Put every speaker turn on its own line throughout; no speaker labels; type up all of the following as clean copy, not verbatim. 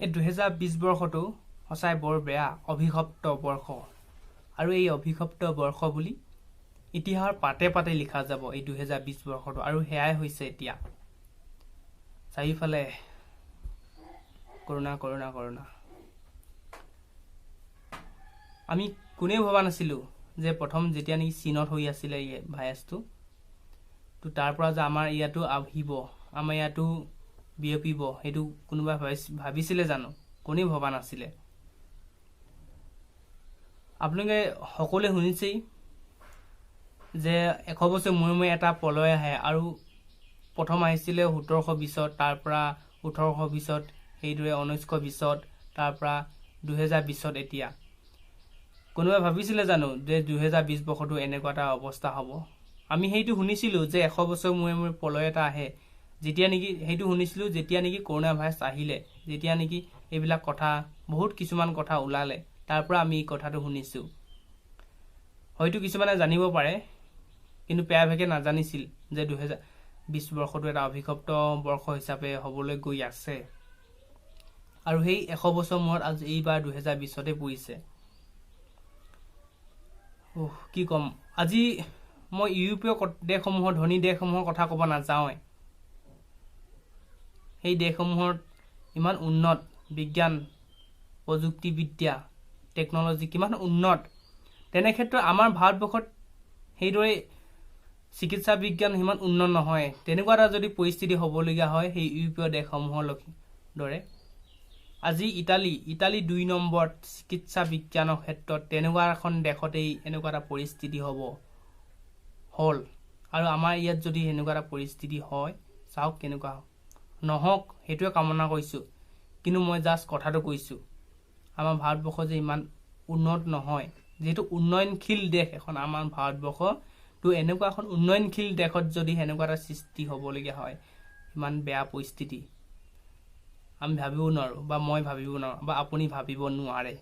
এই 2020 বৰ্ষটো সঁচাই বৰ বেয়া অভিশপ্ত বৰ্ষ আৰু এই অভিশপ্ত বৰ্ষ বুলি ইতিহাসৰ পাতে পাতে লিখা যাব এই 2020 বৰ্ষটো আৰু হেয়াই হৈছে এতিয়া চাৰিফালে কৰোনা কৰোনা কৰোনা আমি কোনেও ভবা নাছিলো যে প্ৰথম যেতিয়া নেকি চীনত হৈ আছিল এই ভাইৰাছটো তো তাৰ পৰা যে আমাৰ ইয়াতো আহিব আমাৰ ইয়াতো বিয়পিব হেতু কোনোবা ভাবিছিলে জানো কোনেও ভবা নাছিলে আপোনালোকে সকলোৱে শুনিছেই যে 100 বছৰ মূৰে এটা প্ৰলয় আহে আৰু প্ৰথম আহিছিলে 1720 তাৰ পৰা 1820 সেইদৰে 1920 তাৰ পৰা 2020 এতিয়া কোনোবা ভাবিছিলে জানো যে 2020 বৰ্ষটো এনেকুৱা এটা অৱস্থা হ'ব আমি হেইটো শুনিছিলো যে 100 বছৰ মূৰে প্ৰলয় এটা আহে যেতিয়া নেকি হেইটো শুনিছিলো যেতিয়া নেকি কৰোনা ভাইৰাছ আহিলে যেতিয়া নেকি এইবিলাক কথা বহুত কিছুমান কথা ওলালে তাৰ পৰা আমি এই কথাটো শুনিছো হয়তো কিছুমানে জানিব পাৰে কিন্তু প্ৰায়ভাগে নাজানিছিল যে 2020 বৰ্ষটো এটা অভিশপ্ত বৰ্ষ হিচাপে হ'বলৈ গৈ আছে আৰু সেই 100 বছৰ মূৰত আজি এইবাৰ 2020 তে পৰিছে কি কম আজি মই ইউৰোপীয় দেশসমূহৰ ধনী দেশসমূহৰ কথা ক'ব নাযাওঁৱে সেই দেশসমূহৰ ইমান উন্নত বিজ্ঞান প্ৰযুক্তিবিদ্যা টেকনলজি কিমান উন্নত তেনে ক্ষেত্ৰত আমাৰ ভাৰতবৰ্ষত সেইদৰে চিকিৎসা বিজ্ঞান ইমান উন্নত নহয় তেনেকুৱা এটা যদি পৰিস্থিতি হ'বলগীয়া হয় সেই ইউৰোপীয় দেশসমূহৰ দৰে আজি ইটালী 2 নম্বৰত চিকিৎসা বিজ্ঞানৰ ক্ষেত্ৰত তেনেকুৱা এখন দেশতেই এনেকুৱা এটা পৰিস্থিতি হ'ল আৰু আমাৰ ইয়াত যদি এনেকুৱা এটা পৰিস্থিতি হয় চাওক কেনেকুৱা নহওক হেতুৱে কামনা কৰিছো কিন্তু মই জাস্ট কথাটো কৈছো আমাৰ ভাৰতবৰ্ষ যে ইমান উন্নত নহয় যেটো উন্নয়নশীল দেশ এখন আমাৰ ভাৰতবৰ্ষ তো এনেকুৱা এখন উন্নয়নশীল দেশত যদি এনেকুৱা এটা সৃষ্টি হ'বলগীয়া হয় ইমান বেয়া পৰিস্থিতি আমি ভাবিব নোৱাৰো বা মই ভাবিব নোৱাৰো বা আপুনি ভাবিব নোৱাৰে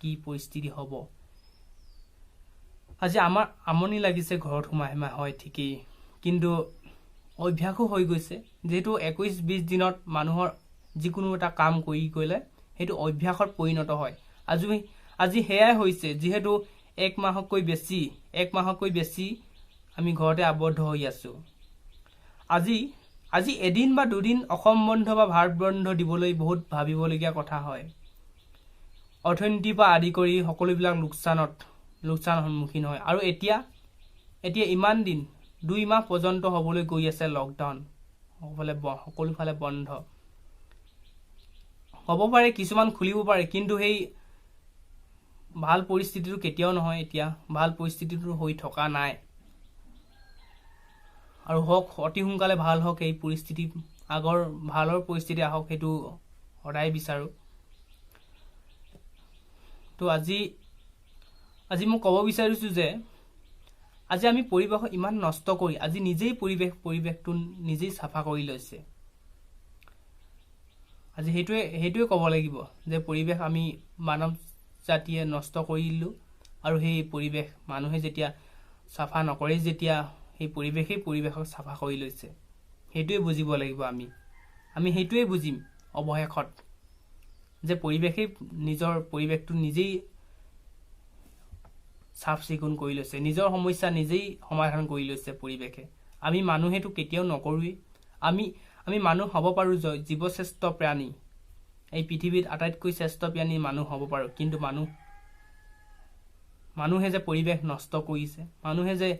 কি পৰিস্থিতি হ'ব আজি আমাৰ আমনি লাগিছে ঘৰত সোমাই হয় ঠিকই কিন্তু অভ্যাসও হৈ গৈছে যেটো 21-20 দিনত মানুহৰ যিকোনো এটা কাম কৰি গলে হেতু অভ্যাসৰ পৰিণত হয় আজি হেয়াই হৈছে যেহেতু এক মাহকৈ বেছি আমি ঘৰতে আবদ্ধ হৈ আছো আজি এদিন বা দুদিন অসম বন্ধ বা ভাৰত বন্ধ দিবলৈ বহুত ভাবিবলগীয়া কথা হয় অৰ্থনীতি বা আদি কৰি সকলোবিলাক লোকচান সন্মুখীন হয় আৰু এতিয়া ইমান দিন 2 মাহ পৰ্যন্ত হ'বলৈ গৈ আছে লকডাউন সকলো ফালে বন্ধ হ'ব পাৰে কিছুমান খুলিব পাৰে কিন্তু সেই ভাল পৰিস্থিতিটো কেতিয়াও নহয় এতিয়া ভাল পৰিস্থিতিটো হৈ থকা নাই আৰু হক অতি সোনকালে ভাল হক এই পৰিস্থিতি আগৰ ভালৰ পৰিস্থিতি আহক হেতু সদায় বিচাৰো তো আজি মই ক'ব বিচাৰিছো যে আজি আমি পৰিবেশ ইমান নষ্ট কৰি আজি নিজেই পৰিবেশটো নিজেই সাফা কৰি লৈছে আজি হেতুৱে ক'ব লাগিব যে পৰিবেশ আমি মানৱ জাতিয়ে নষ্ট কৰিলো আৰু সেই পৰিবেশ মানুহে যেতিয়া সাফা নকৰে যেতিয়া সেই পৰিবেশক সাফা কৰি লৈছে হেতুৱে বুজিব লাগিব আমি হেতুৱে বুজিম অৱশেষত যে পৰিবেশে নিজৰ পৰিবেশটো নিজেই সাফ চিকুণ কৰি লৈছে নিজৰ সমস্যা নিজেই সমাধান কৰি লৈছে পৰিবেশে আমি মানুহেটো কেতিয়াও নকৰোই আমি মানুহ হ'ব পাৰো জীৱশ্ৰেষ্ঠ প্ৰাণী এই পৃথিৱীত আটাইতকৈ শ্ৰেষ্ঠ প্ৰাণী মানুহ হ'ব পাৰো কিন্তু মানুহে যে পৰিবেশ নষ্ট কৰিছে মানুহে যে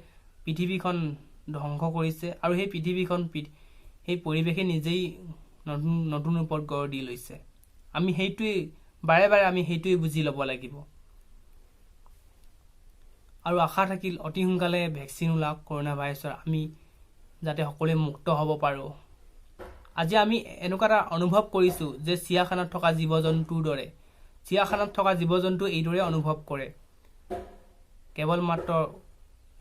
পৃথিৱীখন ধ্বংস কৰিছে আৰু সেই পৃথিৱীখন সেই পৰিবেশে নিজেই নতুন ওপৰত গঢ় দি লৈছে আমি হেতুৱে বাৰে আমি হেতুৱে বুজি ল'ব লাগিব আৰু আশা থাকিল অতি সোনকালে ভ্যাকচিন ওলাওক কৰোনা ভাইৰাছৰ আমি যাতে সকলোৱে মুক্ত হ'ব পাৰো আজি আমি এনেকুৱা এটা অনুভৱ কৰিছো যে চিয়াখানাত থকা জীৱ-জন্তু এইদৰে অনুভৱ কৰে কেৱল মাত্ৰ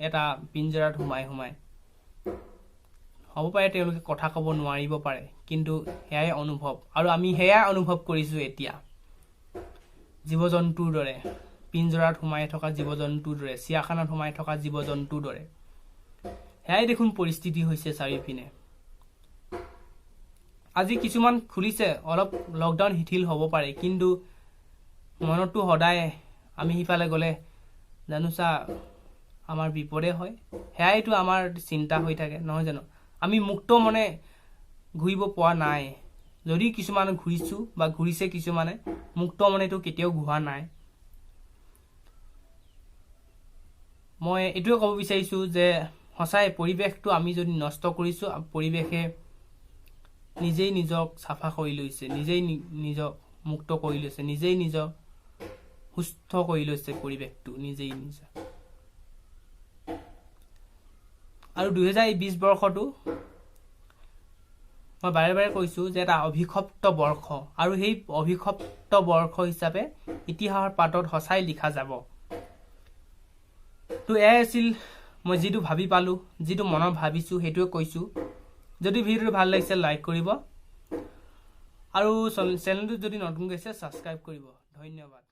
এটা পিঞ্জৰাত সোমাই হ'ব পাৰে তেওঁলোকে কথা ক'ব নোৱাৰিব পাৰে কিন্তু হেয়াই অনুভৱ আৰু আমি হেয়াই অনুভৱ কৰিছো এতিয়া জীৱ-জন্তুৰ দৰে পিঞ্জৰাত সোমাই থকা জীৱ-জন্তুৰ দৰে চিয়াখানাত সোমাই থকা জীৱ-জন্তুৰ দৰে হেয়াই দেখোন পৰিস্থিতি হৈছে চাৰিপিনে আজি কিছুমান খুলিছে, অলপ লকডাউন শিথিল হ'ব পাৰে, কিন্তু মনতো সদায় আমি সিফালে গ'লে জানোচা আমাৰ বিপদে হয়। সেয়াইতো আমাৰ চিন্তা হৈ থাকে, নহয় জানো? আমি মুক্ত মনে ঘূৰিব পৰা নাই। যদি কিছুমান ঘূৰিছোঁ বা ঘূৰিছে কিছুমানে, মুক্ত মনেতো কেতিয়াও ঘূৰা নাই। মই এইটোৱে ক'ব বিচাৰিছোঁ যে সঁচাই পৰিৱেশটো আমি যদি নষ্ট কৰিছোঁ, পৰিৱেশে নিজেই নিজক চাফা কৰি লৈছে, নিজেই নিজক মুক্ত কৰি লৈছে, নিজেই নিজক সুস্থ কৰি লৈছে পৰিৱেশটো নিজেই নিজে। আৰু 2020 বৰ্ষটো মই বাৰে বাৰে কৈছোঁ যে এটা অভিশপ্ত বৰ্ষ, আৰু সেই অভিশপ্ত বৰ্ষ হিচাপে ইতিহাসৰ পাতত সঁচাই লিখা যাব। তো এয়াই আছিল মই যিটো ভাবি পালোঁ, যিটো মনত ভাবিছোঁ সেইটোৱে কৈছোঁ। যদি ভিডিঅ'টো ভাল লাগিছে লাইক কৰিব, আৰু চেনেলটো যদি নতুন গৈছে ছাবস্ক্ৰাইব কৰিব। ধন্যবাদ।